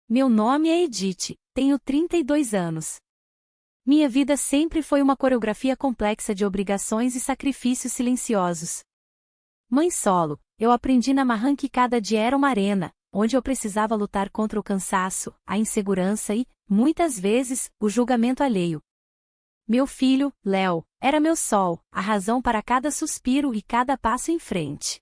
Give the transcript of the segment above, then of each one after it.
Meu nome é Edith, tenho 32 anos. Minha vida sempre foi uma coreografia complexa de obrigações e sacrifícios silenciosos. Mãe solo, eu aprendi na marra que cada dia era uma arena, onde eu precisava lutar contra o cansaço, a insegurança e, muitas vezes, o julgamento alheio. Meu filho, Léo, era meu sol, a razão para cada suspiro e cada passo em frente.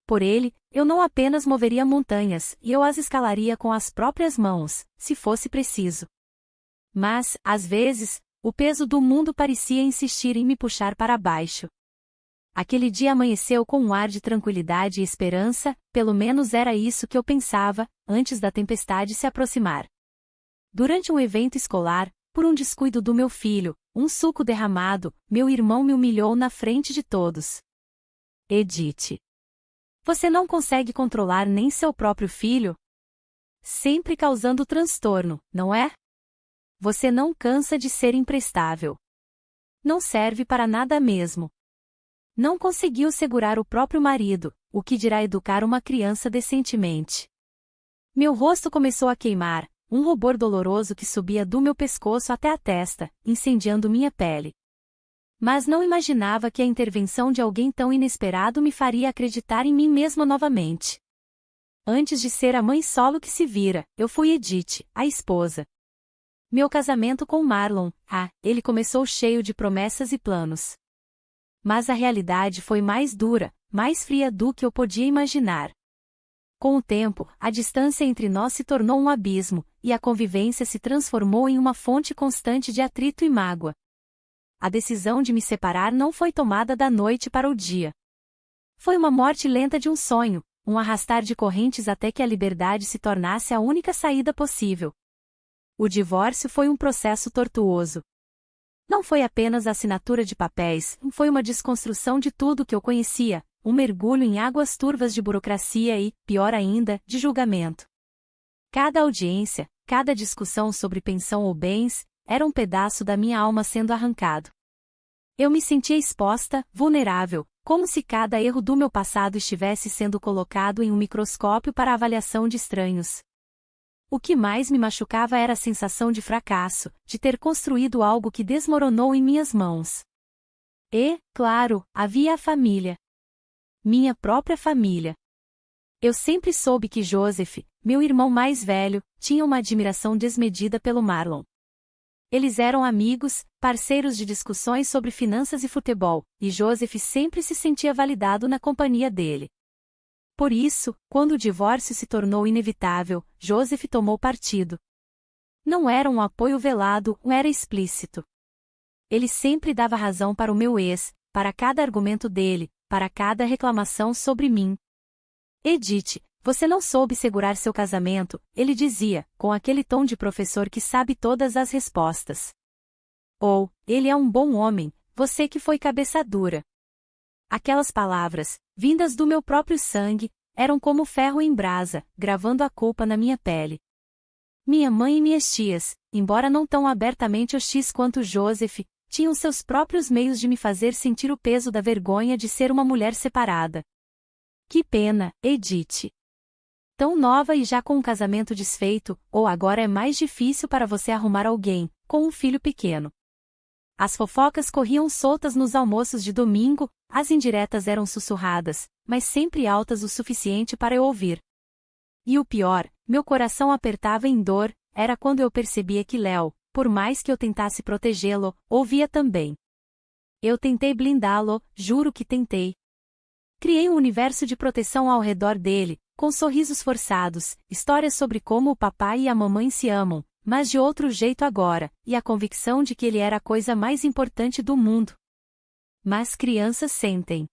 Por ele, eu não apenas moveria montanhas, e eu as escalaria com as próprias mãos, se fosse preciso. Mas, às vezes, o peso do mundo parecia insistir em me puxar para baixo. Aquele dia amanheceu com um ar de tranquilidade e esperança, pelo menos era isso que eu pensava, antes da tempestade se aproximar. Durante um evento escolar, por um descuido do meu filho, um suco derramado, meu irmão me humilhou na frente de todos. Edith. Você não consegue controlar nem seu próprio filho? Sempre causando transtorno, não é? Você não cansa de ser imprestável. Não serve para nada mesmo. Não conseguiu segurar o próprio marido, o que dirá educar uma criança decentemente. Meu rosto começou a queimar, um rubor doloroso que subia do meu pescoço até a testa, incendiando minha pele. Mas não imaginava que a intervenção de alguém tão inesperado me faria acreditar em mim mesma novamente. Antes de ser a mãe solo que se vira, eu fui Edith, a esposa. Meu casamento com Marlon, ele começou cheio de promessas e planos. Mas a realidade foi mais dura, mais fria do que eu podia imaginar. Com o tempo, a distância entre nós se tornou um abismo, e a convivência se transformou em uma fonte constante de atrito e mágoa. A decisão de me separar não foi tomada da noite para o dia. Foi uma morte lenta de um sonho, um arrastar de correntes até que a liberdade se tornasse a única saída possível. O divórcio foi um processo tortuoso. Não foi apenas a assinatura de papéis, foi uma desconstrução de tudo que eu conhecia, um mergulho em águas turvas de burocracia e, pior ainda, de julgamento. Cada audiência, cada discussão sobre pensão ou bens, era um pedaço da minha alma sendo arrancado. Eu me sentia exposta, vulnerável, como se cada erro do meu passado estivesse sendo colocado em um microscópio para avaliação de estranhos. O que mais me machucava era a sensação de fracasso, de ter construído algo que desmoronou em minhas mãos. E, claro, havia a família. Minha própria família. Eu sempre soube que Joseph, meu irmão mais velho, tinha uma admiração desmedida pelo Marlon. Eles eram amigos, parceiros de discussões sobre finanças e futebol, e Joseph sempre se sentia validado na companhia dele. Por isso, quando o divórcio se tornou inevitável, Joseph tomou partido. Não era um apoio velado, era explícito. Ele sempre dava razão para o meu ex, para cada argumento dele, para cada reclamação sobre mim. Edith, você não soube segurar seu casamento, ele dizia, com aquele tom de professor que sabe todas as respostas. Ou, ele é um bom homem, você que foi cabeça dura. Aquelas palavras, vindas do meu próprio sangue, eram como ferro em brasa, gravando a culpa na minha pele. Minha mãe e minhas tias, embora não tão abertamente hostis quanto Joseph, tinham seus próprios meios de me fazer sentir o peso da vergonha de ser uma mulher separada. Que pena, Edith. Tão nova e já com um casamento desfeito, ou agora é mais difícil para você arrumar alguém, com um filho pequeno. As fofocas corriam soltas nos almoços de domingo, as indiretas eram sussurradas, mas sempre altas o suficiente para eu ouvir. E o pior, meu coração apertava em dor, era quando eu percebia que Léo, por mais que eu tentasse protegê-lo, ouvia também. Eu tentei blindá-lo, juro que tentei. Criei um universo de proteção ao redor dele, com sorrisos forçados, histórias sobre como o papai e a mamãe se amam, mas de outro jeito agora, e a convicção de que ele era a coisa mais importante do mundo. Mas crianças sentem.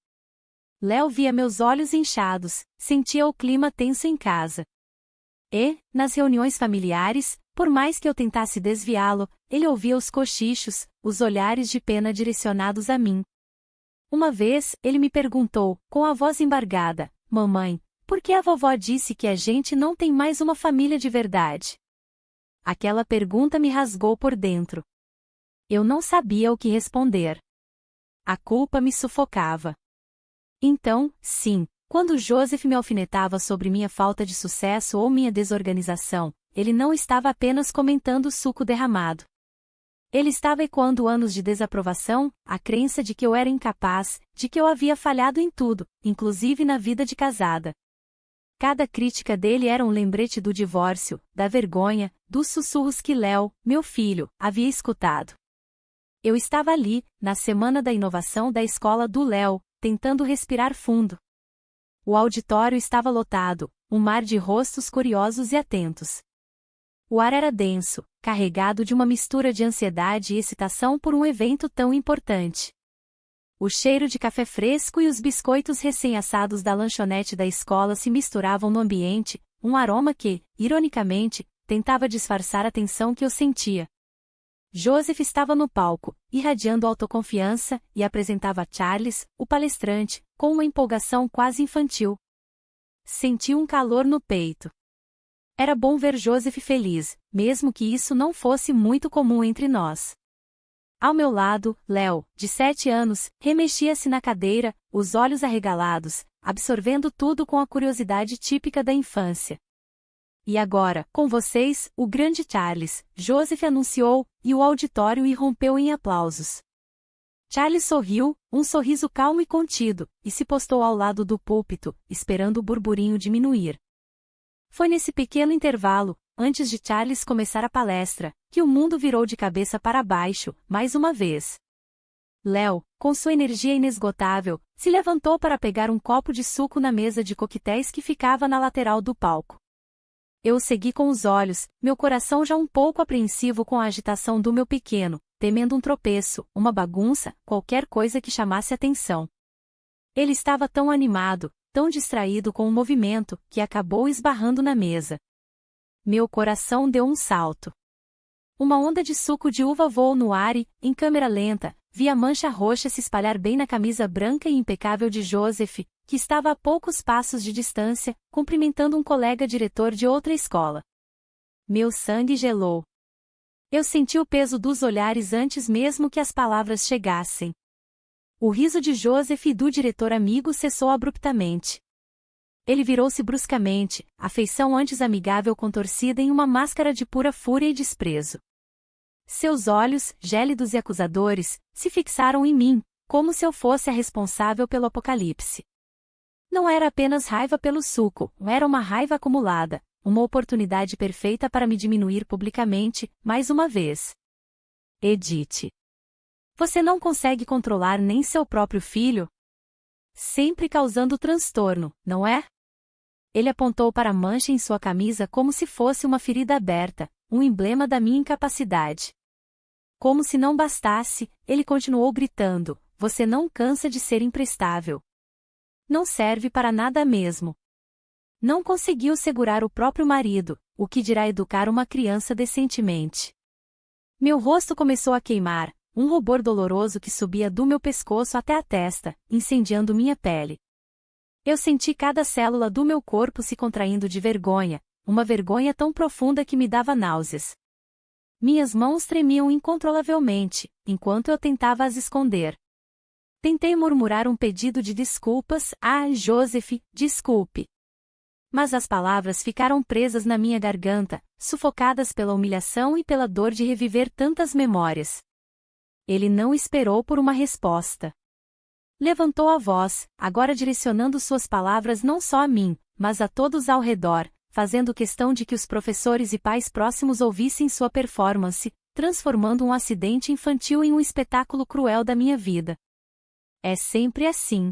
Léo via meus olhos inchados, sentia o clima tenso em casa. E, nas reuniões familiares, por mais que eu tentasse desviá-lo, ele ouvia os cochichos, os olhares de pena direcionados a mim. Uma vez, ele me perguntou, com a voz embargada, mamãe, por que a vovó disse que a gente não tem mais uma família de verdade? Aquela pergunta me rasgou por dentro. Eu não sabia o que responder. A culpa me sufocava. Então, sim, quando Joseph me alfinetava sobre minha falta de sucesso ou minha desorganização, ele não estava apenas comentando o suco derramado. Ele estava ecoando anos de desaprovação, a crença de que eu era incapaz, de que eu havia falhado em tudo, inclusive na vida de casada. Cada crítica dele era um lembrete do divórcio, da vergonha, dos sussurros que Léo, meu filho, havia escutado. Eu estava ali, na semana da inovação da escola do Léo, tentando respirar fundo. O auditório estava lotado, um mar de rostos curiosos e atentos. O ar era denso, carregado de uma mistura de ansiedade e excitação por um evento tão importante. O cheiro de café fresco e os biscoitos recém-assados da lanchonete da escola se misturavam no ambiente, um aroma que, ironicamente, tentava disfarçar a tensão que eu sentia. Joseph estava no palco, irradiando autoconfiança, e apresentava Charles, o palestrante, com uma empolgação quase infantil. Senti um calor no peito. Era bom ver Joseph feliz, mesmo que isso não fosse muito comum entre nós. Ao meu lado, Léo, de 7 anos, remexia-se na cadeira, os olhos arregalados, absorvendo tudo com a curiosidade típica da infância. E agora, com vocês, o grande Charles, Joseph anunciou, e o auditório irrompeu em aplausos. Charles sorriu, um sorriso calmo e contido, e se postou ao lado do púlpito, esperando o burburinho diminuir. Foi nesse pequeno intervalo, antes de Charles começar a palestra, que o mundo virou de cabeça para baixo, mais uma vez. Léo, com sua energia inesgotável, se levantou para pegar um copo de suco na mesa de coquetéis que ficava na lateral do palco. Eu o segui com os olhos, meu coração já um pouco apreensivo com a agitação do meu pequeno, temendo um tropeço, uma bagunça, qualquer coisa que chamasse atenção. Ele estava tão animado, tão distraído com o movimento, que acabou esbarrando na mesa. Meu coração deu um salto. Uma onda de suco de uva voou no ar e, em câmera lenta, vi a mancha roxa se espalhar bem na camisa branca e impecável de Joseph, que estava a poucos passos de distância, cumprimentando um colega diretor de outra escola. Meu sangue gelou. Eu senti o peso dos olhares antes mesmo que as palavras chegassem. O riso de Joseph e do diretor amigo cessou abruptamente. Ele virou-se bruscamente, a feição antes amigável contorcida em uma máscara de pura fúria e desprezo. Seus olhos, gélidos e acusadores, se fixaram em mim, como se eu fosse a responsável pelo apocalipse. Não era apenas raiva pelo suco, era uma raiva acumulada, uma oportunidade perfeita para me diminuir publicamente, mais uma vez. Edith. Você não consegue controlar nem seu próprio filho? Sempre causando transtorno, não é? Ele apontou para a mancha em sua camisa como se fosse uma ferida aberta, um emblema da minha incapacidade. Como se não bastasse, ele continuou gritando, você não cansa de ser imprestável. Não serve para nada mesmo. Não conseguiu segurar o próprio marido, o que dirá educar uma criança decentemente. Meu rosto começou a queimar, um rubor doloroso que subia do meu pescoço até a testa, incendiando minha pele. Eu senti cada célula do meu corpo se contraindo de vergonha, uma vergonha tão profunda que me dava náuseas. Minhas mãos tremiam incontrolavelmente, enquanto eu tentava as esconder. Tentei murmurar um pedido de desculpas, Joseph, desculpe. Mas as palavras ficaram presas na minha garganta, sufocadas pela humilhação e pela dor de reviver tantas memórias. Ele não esperou por uma resposta. Levantou a voz, agora direcionando suas palavras não só a mim, mas a todos ao redor, fazendo questão de que os professores e pais próximos ouvissem sua performance, transformando um acidente infantil em um espetáculo cruel da minha vida. É sempre assim.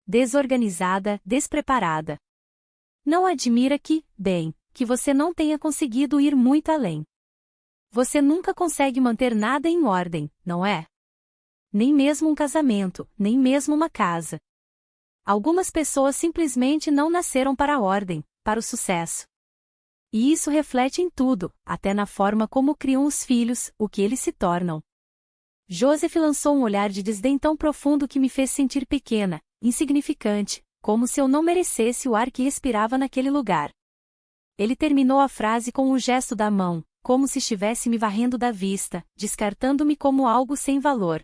Desorganizada, despreparada. Não admira que você não tenha conseguido ir muito além. Você nunca consegue manter nada em ordem, não é? Nem mesmo um casamento, nem mesmo uma casa. Algumas pessoas simplesmente não nasceram para a ordem, para o sucesso. E isso reflete em tudo, até na forma como criam os filhos, o que eles se tornam. Joseph lançou um olhar de desdém tão profundo que me fez sentir pequena, insignificante, como se eu não merecesse o ar que respirava naquele lugar. Ele terminou a frase com um gesto da mão, como se estivesse me varrendo da vista, descartando-me como algo sem valor.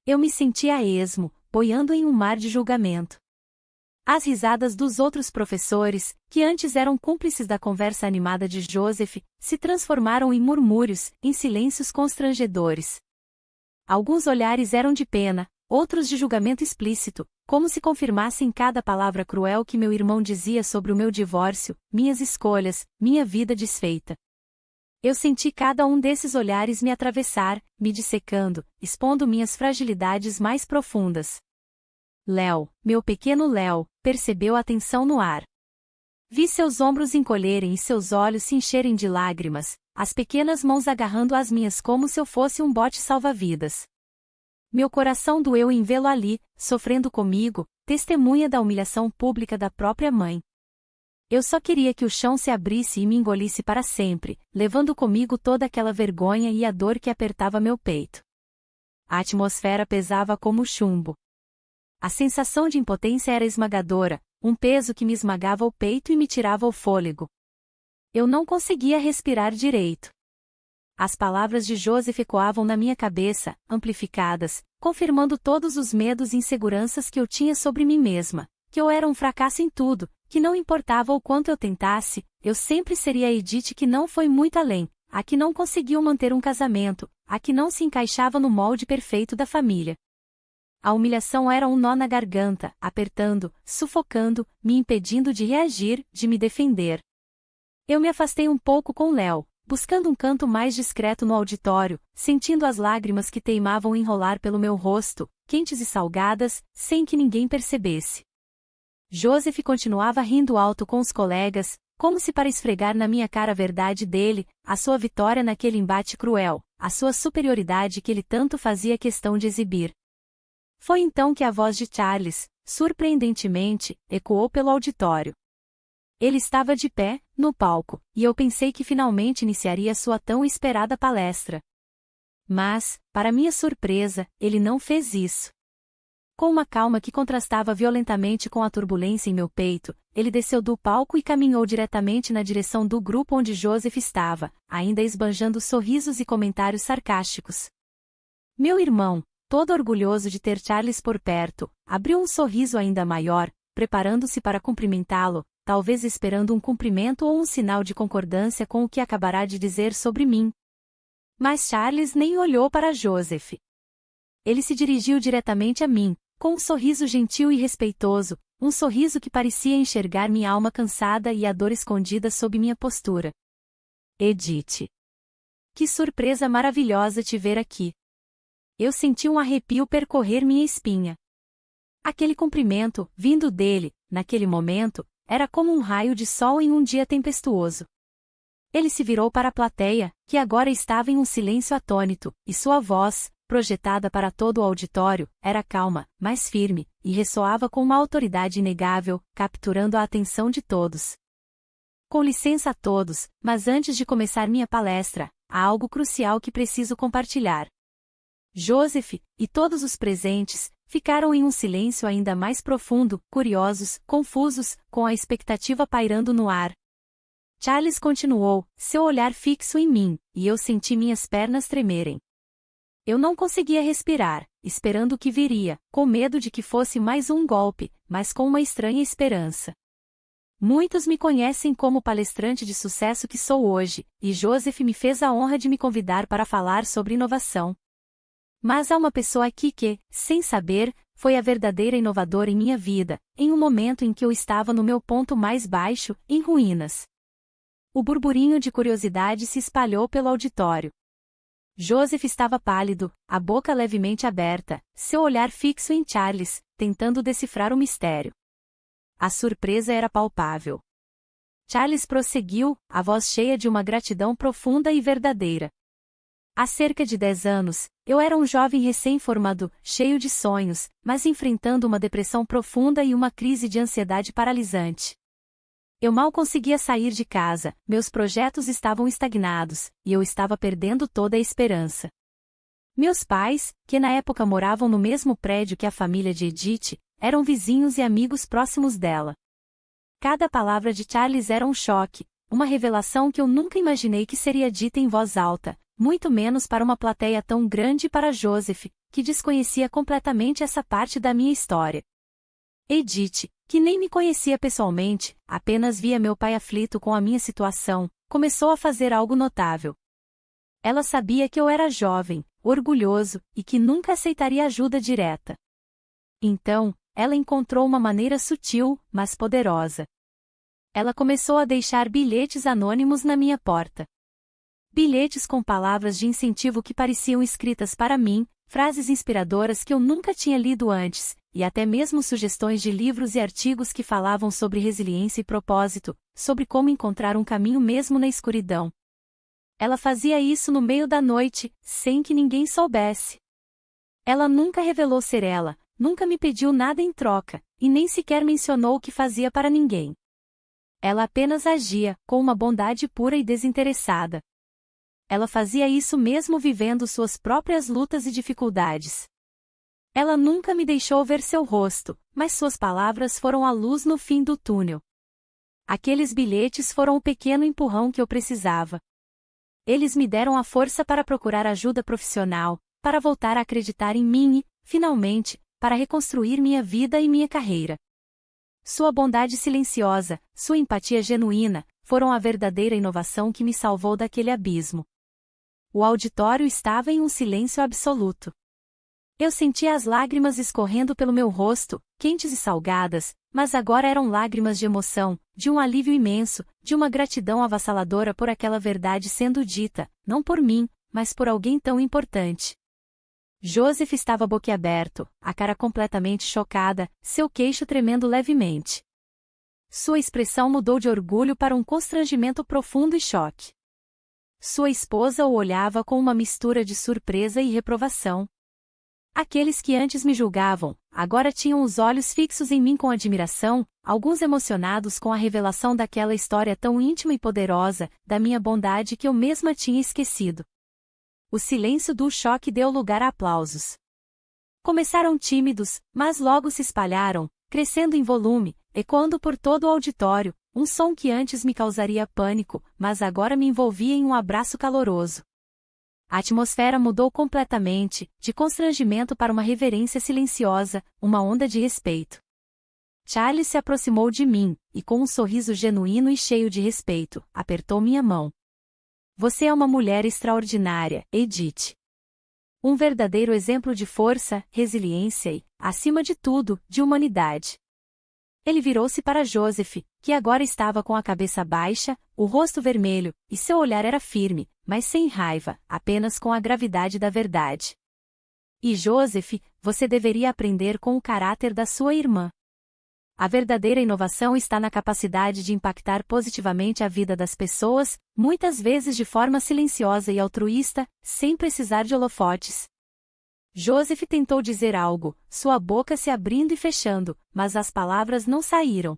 Eu me sentia a esmo, boiando em um mar de julgamento. As risadas dos outros professores, que antes eram cúmplices da conversa animada de Joseph, se transformaram em murmúrios, em silêncios constrangedores. Alguns olhares eram de pena, outros de julgamento explícito, como se confirmassem cada palavra cruel que meu irmão dizia sobre o meu divórcio, minhas escolhas, minha vida desfeita. Eu senti cada um desses olhares me atravessar, me dissecando, expondo minhas fragilidades mais profundas. Léo, meu pequeno Léo, percebeu a tensão no ar. Vi seus ombros encolherem e seus olhos se encherem de lágrimas, as pequenas mãos agarrando as minhas como se eu fosse um bote salva-vidas. Meu coração doeu em vê-lo ali, sofrendo comigo, testemunha da humilhação pública da própria mãe. Eu só queria que o chão se abrisse e me engolisse para sempre, levando comigo toda aquela vergonha e a dor que apertava meu peito. A atmosfera pesava como chumbo. A sensação de impotência era esmagadora, um peso que me esmagava o peito e me tirava o fôlego. Eu não conseguia respirar direito. As palavras de Joseph ecoavam na minha cabeça, amplificadas, confirmando todos os medos e inseguranças que eu tinha sobre mim mesma, que eu era um fracasso em tudo, que não importava o quanto eu tentasse, eu sempre seria a Edith que não foi muito além, a que não conseguiu manter um casamento, a que não se encaixava no molde perfeito da família. A humilhação era um nó na garganta, apertando, sufocando, me impedindo de reagir, de me defender. Eu me afastei um pouco com Léo, buscando um canto mais discreto no auditório, sentindo as lágrimas que teimavam enrolar pelo meu rosto, quentes e salgadas, sem que ninguém percebesse. Joseph continuava rindo alto com os colegas, como se para esfregar na minha cara a verdade dele, a sua vitória naquele embate cruel, a sua superioridade que ele tanto fazia questão de exibir. Foi então que a voz de Charles, surpreendentemente, ecoou pelo auditório. Ele estava de pé, no palco, e eu pensei que finalmente iniciaria sua tão esperada palestra. Mas, para minha surpresa, ele não fez isso. Com uma calma que contrastava violentamente com a turbulência em meu peito, ele desceu do palco e caminhou diretamente na direção do grupo onde Joseph estava, ainda esbanjando sorrisos e comentários sarcásticos. Meu irmão, todo orgulhoso de ter Charles por perto, abriu um sorriso ainda maior, preparando-se para cumprimentá-lo, talvez esperando um cumprimento ou um sinal de concordância com o que acabará de dizer sobre mim. Mas Charles nem olhou para Joseph. Ele se dirigiu diretamente a mim, com um sorriso gentil e respeitoso, um sorriso que parecia enxergar minha alma cansada e a dor escondida sob minha postura. Edith. Que surpresa maravilhosa te ver aqui. Eu senti um arrepio percorrer minha espinha. Aquele cumprimento, vindo dele, naquele momento, era como um raio de sol em um dia tempestuoso. Ele se virou para a plateia, que agora estava em um silêncio atônito, e sua voz, projetada para todo o auditório, era calma, mais firme, e ressoava com uma autoridade inegável, capturando a atenção de todos. Com licença a todos, mas antes de começar minha palestra, há algo crucial que preciso compartilhar. Joseph, e todos os presentes, ficaram em um silêncio ainda mais profundo, curiosos, confusos, com a expectativa pairando no ar. Charles continuou, seu olhar fixo em mim, e eu senti minhas pernas tremerem. Eu não conseguia respirar, esperando o que viria, com medo de que fosse mais um golpe, mas com uma estranha esperança. Muitos me conhecem como palestrante de sucesso que sou hoje, e Joseph me fez a honra de me convidar para falar sobre inovação. Mas há uma pessoa aqui que, sem saber, foi a verdadeira inovadora em minha vida, em um momento em que eu estava no meu ponto mais baixo, em ruínas. O burburinho de curiosidade se espalhou pelo auditório. Joseph estava pálido, a boca levemente aberta, seu olhar fixo em Charles, tentando decifrar o mistério. A surpresa era palpável. Charles prosseguiu, a voz cheia de uma gratidão profunda e verdadeira. Há cerca de 10 anos, eu era um jovem recém-formado, cheio de sonhos, mas enfrentando uma depressão profunda e uma crise de ansiedade paralisante. Eu mal conseguia sair de casa, meus projetos estavam estagnados, e eu estava perdendo toda a esperança. Meus pais, que na época moravam no mesmo prédio que a família de Edith, eram vizinhos e amigos próximos dela. Cada palavra de Charles era um choque, uma revelação que eu nunca imaginei que seria dita em voz alta, muito menos para uma plateia tão grande para Joseph, que desconhecia completamente essa parte da minha história. Edith, que nem me conhecia pessoalmente, apenas via meu pai aflito com a minha situação, começou a fazer algo notável. Ela sabia que eu era jovem, orgulhoso, e que nunca aceitaria ajuda direta. Então, ela encontrou uma maneira sutil, mas poderosa. Ela começou a deixar bilhetes anônimos na minha porta. Bilhetes com palavras de incentivo que pareciam escritas para mim, frases inspiradoras que eu nunca tinha lido antes, e até mesmo sugestões de livros e artigos que falavam sobre resiliência e propósito, sobre como encontrar um caminho mesmo na escuridão. Ela fazia isso no meio da noite, sem que ninguém soubesse. Ela nunca revelou ser ela, nunca me pediu nada em troca, e nem sequer mencionou o que fazia para ninguém. Ela apenas agia, com uma bondade pura e desinteressada. Ela fazia isso mesmo vivendo suas próprias lutas e dificuldades. Ela nunca me deixou ver seu rosto, mas suas palavras foram a luz no fim do túnel. Aqueles bilhetes foram o pequeno empurrão que eu precisava. Eles me deram a força para procurar ajuda profissional, para voltar a acreditar em mim e, finalmente, para reconstruir minha vida e minha carreira. Sua bondade silenciosa, sua empatia genuína, foram a verdadeira inovação que me salvou daquele abismo. O auditório estava em um silêncio absoluto. Eu sentia as lágrimas escorrendo pelo meu rosto, quentes e salgadas, mas agora eram lágrimas de emoção, de um alívio imenso, de uma gratidão avassaladora por aquela verdade sendo dita, não por mim, mas por alguém tão importante. Joseph estava boquiaberto, a cara completamente chocada, seu queixo tremendo levemente. Sua expressão mudou de orgulho para um constrangimento profundo e choque. Sua esposa o olhava com uma mistura de surpresa e reprovação. Aqueles que antes me julgavam, agora tinham os olhos fixos em mim com admiração, alguns emocionados com a revelação daquela história tão íntima e poderosa, da minha bondade que eu mesma tinha esquecido. O silêncio do choque deu lugar a aplausos. Começaram tímidos, mas logo se espalharam, crescendo em volume, ecoando por todo o auditório, um som que antes me causaria pânico, mas agora me envolvia em um abraço caloroso. A atmosfera mudou completamente, de constrangimento para uma reverência silenciosa, uma onda de respeito. Charles se aproximou de mim, e com um sorriso genuíno e cheio de respeito, apertou minha mão. Você é uma mulher extraordinária, Edith. Um verdadeiro exemplo de força, resiliência e, acima de tudo, de humanidade. Ele virou-se para Joseph, que agora estava com a cabeça baixa, o rosto vermelho, e seu olhar era firme, mas sem raiva, apenas com a gravidade da verdade. E Joseph, você deveria aprender com o caráter da sua irmã. A verdadeira inovação está na capacidade de impactar positivamente a vida das pessoas, muitas vezes de forma silenciosa e altruísta, sem precisar de holofotes. Joseph tentou dizer algo, sua boca se abrindo e fechando, mas as palavras não saíram.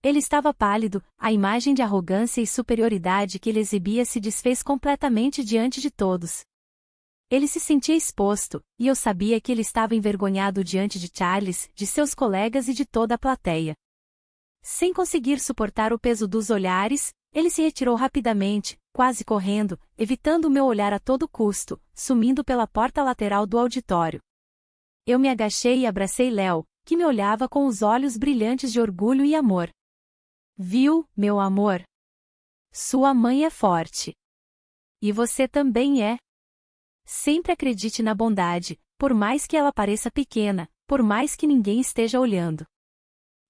Ele estava pálido, a imagem de arrogância e superioridade que ele exibia se desfez completamente diante de todos. Ele se sentia exposto, e eu sabia que ele estava envergonhado diante de Charles, de seus colegas e de toda a plateia. Sem conseguir suportar o peso dos olhares, ele se retirou rapidamente, quase correndo, evitando o meu olhar a todo custo, sumindo pela porta lateral do auditório. Eu me agachei e abracei Léo, que me olhava com os olhos brilhantes de orgulho e amor. Viu, meu amor? Sua mãe é forte. E você também é. Sempre acredite na bondade, por mais que ela pareça pequena, por mais que ninguém esteja olhando.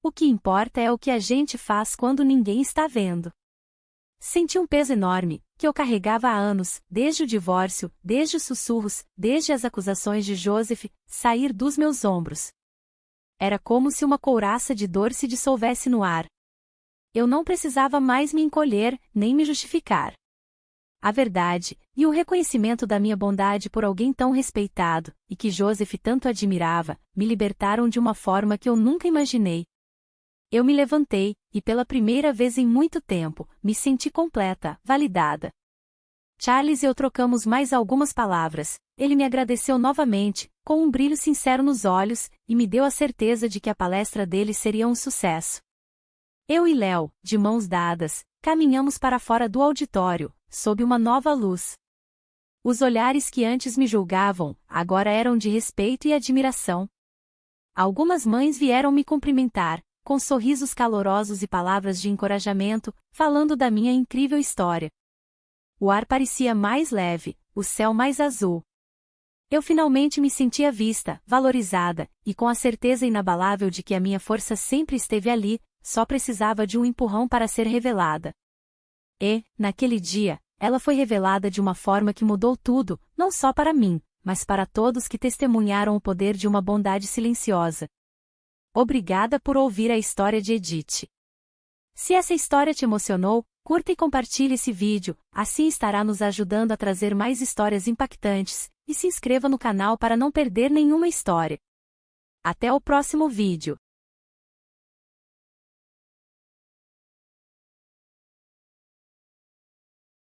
O que importa é o que a gente faz quando ninguém está vendo. Senti um peso enorme, que eu carregava há anos, desde o divórcio, desde os sussurros, desde as acusações de Joseph, sair dos meus ombros. Era como se uma couraça de dor se dissolvesse no ar. Eu não precisava mais me encolher, nem me justificar. A verdade, e o reconhecimento da minha bondade por alguém tão respeitado, e que Joseph tanto admirava, me libertaram de uma forma que eu nunca imaginei. Eu me levantei, e pela primeira vez em muito tempo, me senti completa, validada. Charles e eu trocamos mais algumas palavras, ele me agradeceu novamente, com um brilho sincero nos olhos, e me deu a certeza de que a palestra dele seria um sucesso. Eu e Léo, de mãos dadas, caminhamos para fora do auditório, sob uma nova luz. Os olhares que antes me julgavam, agora eram de respeito e admiração. Algumas mães vieram me cumprimentar, com sorrisos calorosos e palavras de encorajamento, falando da minha incrível história. O ar parecia mais leve, o céu mais azul. Eu finalmente me sentia vista, valorizada, e com a certeza inabalável de que a minha força sempre esteve ali, só precisava de um empurrão para ser revelada. E, naquele dia, ela foi revelada de uma forma que mudou tudo, não só para mim, mas para todos que testemunharam o poder de uma bondade silenciosa. Obrigada por ouvir a história de Edith. Se essa história te emocionou, curta e compartilhe esse vídeo, assim estará nos ajudando a trazer mais histórias impactantes, e se inscreva no canal para não perder nenhuma história. Até o próximo vídeo.